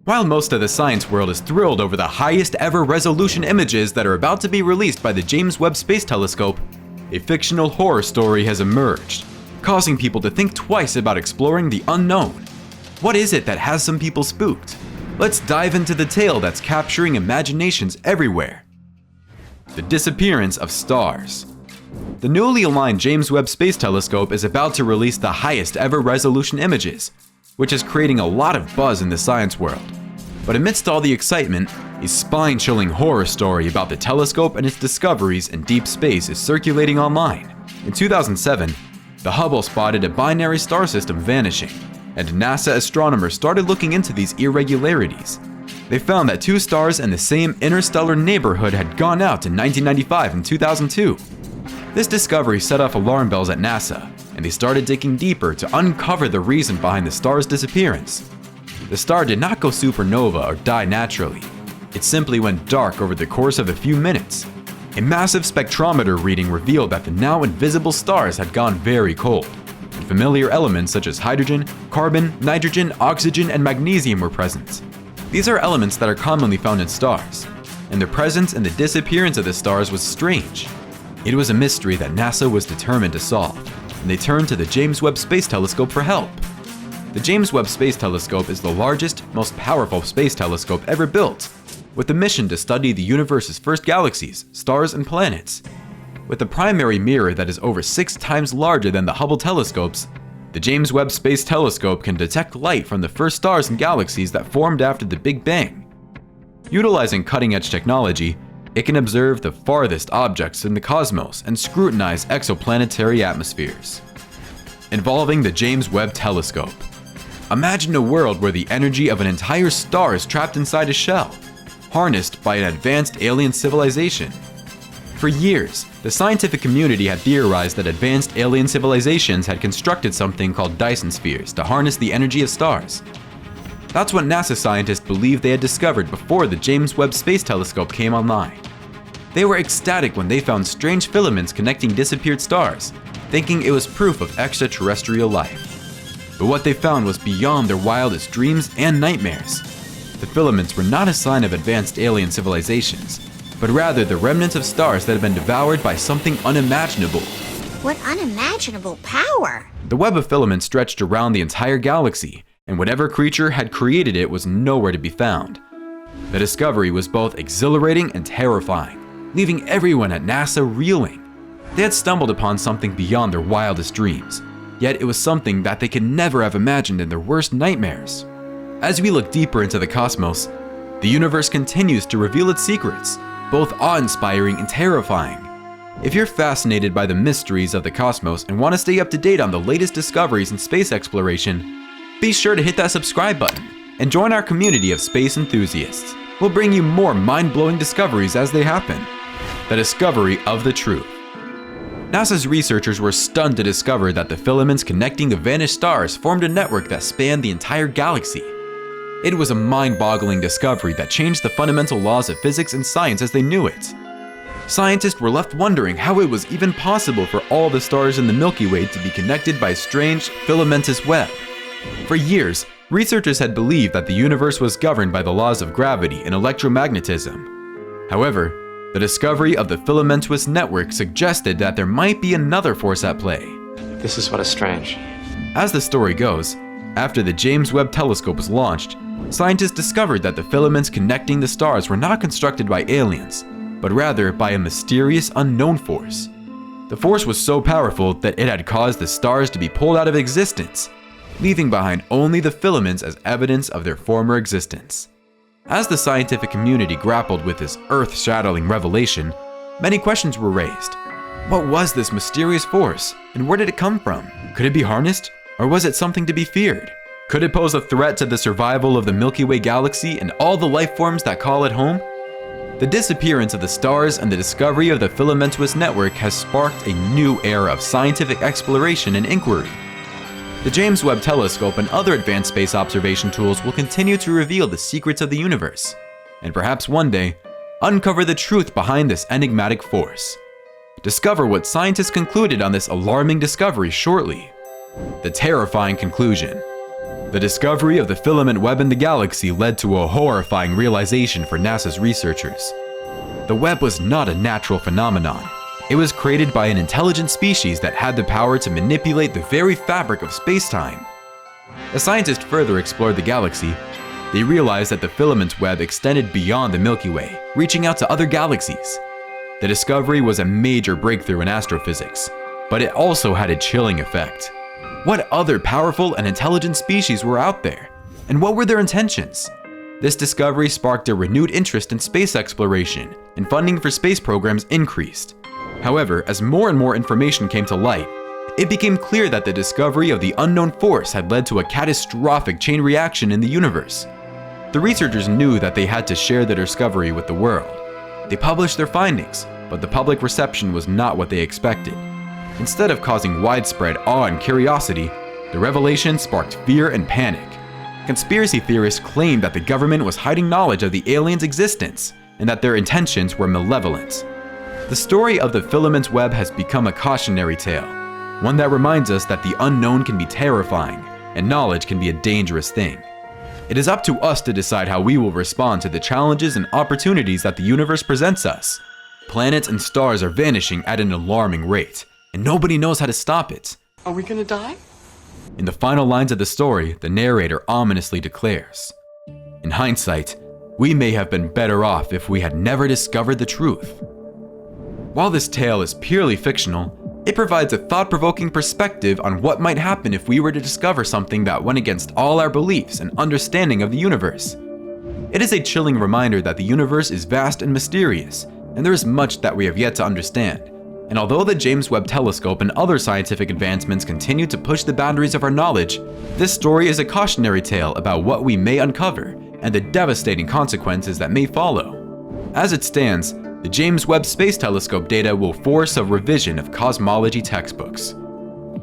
While most of the science world is thrilled over the highest ever resolution images that are about to be released by the James Webb Space Telescope, a fictional horror story has emerged, causing people to think twice about exploring the unknown. What is it that has some people spooked? Let's dive into the tale that's capturing imaginations everywhere. The Disappearance of Stars. The newly aligned James Webb Space Telescope is about to release the highest ever resolution images, which is creating a lot of buzz in the science world. But amidst all the excitement, a spine-chilling horror story about the telescope and its discoveries in deep space is circulating online. In 2007, the Hubble spotted a binary star system vanishing, and NASA astronomers started looking into these irregularities. They found that two stars in the same interstellar neighborhood had gone out in 1995 and 2002. This discovery set off alarm bells at NASA, and they started digging deeper to uncover the reason behind the star's disappearance. The star did not go supernova or die naturally. It simply went dark over the course of a few minutes. A massive spectrometer reading revealed that the now invisible stars had gone very cold, and familiar elements such as hydrogen, carbon, nitrogen, oxygen, and magnesium were present. These are elements that are commonly found in stars, and their presence and the disappearance of the stars was strange. It was a mystery that NASA was determined to solve, and they turned to the James Webb Space Telescope for help. The James Webb Space Telescope is the largest, most powerful space telescope ever built, with a mission to study the universe's first galaxies, stars, and planets. With a primary mirror that is over 6 times larger than the Hubble telescopes, the James Webb Space Telescope can detect light from the first stars and galaxies that formed after the Big Bang. Utilizing cutting-edge technology, it can observe the farthest objects in the cosmos and scrutinize exoplanetary atmospheres. Involving the James Webb Telescope. Imagine a world where the energy of an entire star is trapped inside a shell, harnessed by an advanced alien civilization. For years, the scientific community had theorized that advanced alien civilizations had constructed something called Dyson Spheres to harness the energy of stars. That's what NASA scientists believed they had discovered before the James Webb Space Telescope came online. They were ecstatic when they found strange filaments connecting disappeared stars, thinking it was proof of extraterrestrial life. But what they found was beyond their wildest dreams and nightmares. The filaments were not a sign of advanced alien civilizations, but rather the remnants of stars that had been devoured by something unimaginable. What unimaginable power! The web of filaments stretched around the entire galaxy, and whatever creature had created it was nowhere to be found. The discovery was both exhilarating and terrifying, leaving everyone at NASA reeling. They had stumbled upon something beyond their wildest dreams, yet it was something that they could never have imagined in their worst nightmares. As we look deeper into the cosmos, the universe continues to reveal its secrets, both awe-inspiring and terrifying. If you're fascinated by the mysteries of the cosmos and want to stay up to date on the latest discoveries in space exploration, be sure to hit that subscribe button and join our community of space enthusiasts. We'll bring you more mind-blowing discoveries as they happen. The discovery of the truth. NASA's researchers were stunned to discover that the filaments connecting the vanished stars formed a network that spanned the entire galaxy. It was a mind-boggling discovery that changed the fundamental laws of physics and science as they knew it. Scientists were left wondering how it was even possible for all the stars in the Milky Way to be connected by a strange, filamentous web. For years, researchers had believed that the universe was governed by the laws of gravity and electromagnetism. However, the discovery of the filamentous network suggested that there might be another force at play. This is what is strange. As the story goes, after the James Webb Telescope was launched, scientists discovered that the filaments connecting the stars were not constructed by aliens, but rather by a mysterious unknown force. The force was so powerful that it had caused the stars to be pulled out of existence, leaving behind only the filaments as evidence of their former existence. As the scientific community grappled with this earth-shattering revelation, many questions were raised. What was this mysterious force, and where did it come from? Could it be harnessed, or was it something to be feared? Could it pose a threat to the survival of the Milky Way galaxy and all the life forms that call it home? The disappearance of the stars and the discovery of the filamentous network has sparked a new era of scientific exploration and inquiry. The James Webb Telescope and other advanced space observation tools will continue to reveal the secrets of the universe, and perhaps one day, uncover the truth behind this enigmatic force. Discover what scientists concluded on this alarming discovery shortly. The terrifying conclusion. The discovery of the filament web in the galaxy led to a horrifying realization for NASA's researchers. The web was not a natural phenomenon. It was created by an intelligent species that had the power to manipulate the very fabric of space-time. As scientists further explored the galaxy, they realized that the filament web extended beyond the Milky Way, reaching out to other galaxies. The discovery was a major breakthrough in astrophysics, but it also had a chilling effect. What other powerful and intelligent species were out there? And what were their intentions? This discovery sparked a renewed interest in space exploration, and funding for space programs increased. However, as more and more information came to light, it became clear that the discovery of the unknown force had led to a catastrophic chain reaction in the universe. The researchers knew that they had to share their discovery with the world. They published their findings, but the public reception was not what they expected. Instead of causing widespread awe and curiosity, the revelation sparked fear and panic. Conspiracy theorists claimed that the government was hiding knowledge of the aliens' existence and that their intentions were malevolent. The story of the filament web has become a cautionary tale, one that reminds us that the unknown can be terrifying and knowledge can be a dangerous thing. It is up to us to decide how we will respond to the challenges and opportunities that the universe presents us. Planets and stars are vanishing at an alarming rate, and nobody knows how to stop it. Are we gonna die? In the final lines of the story, the narrator ominously declares, "In hindsight, we may have been better off if we had never discovered the truth." While this tale is purely fictional, it provides a thought-provoking perspective on what might happen if we were to discover something that went against all our beliefs and understanding of the universe. It is a chilling reminder that the universe is vast and mysterious, and there is much that we have yet to understand. And although the James Webb Telescope and other scientific advancements continue to push the boundaries of our knowledge, this story is a cautionary tale about what we may uncover and the devastating consequences that may follow. As it stands, the James Webb Space Telescope data will force a revision of cosmology textbooks.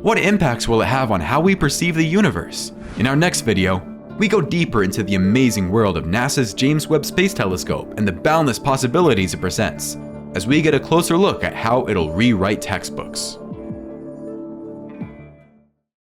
What impacts will it have on how we perceive the universe? In our next video, we go deeper into the amazing world of NASA's James Webb Space Telescope and the boundless possibilities it presents, as we get a closer look at how it'll rewrite textbooks.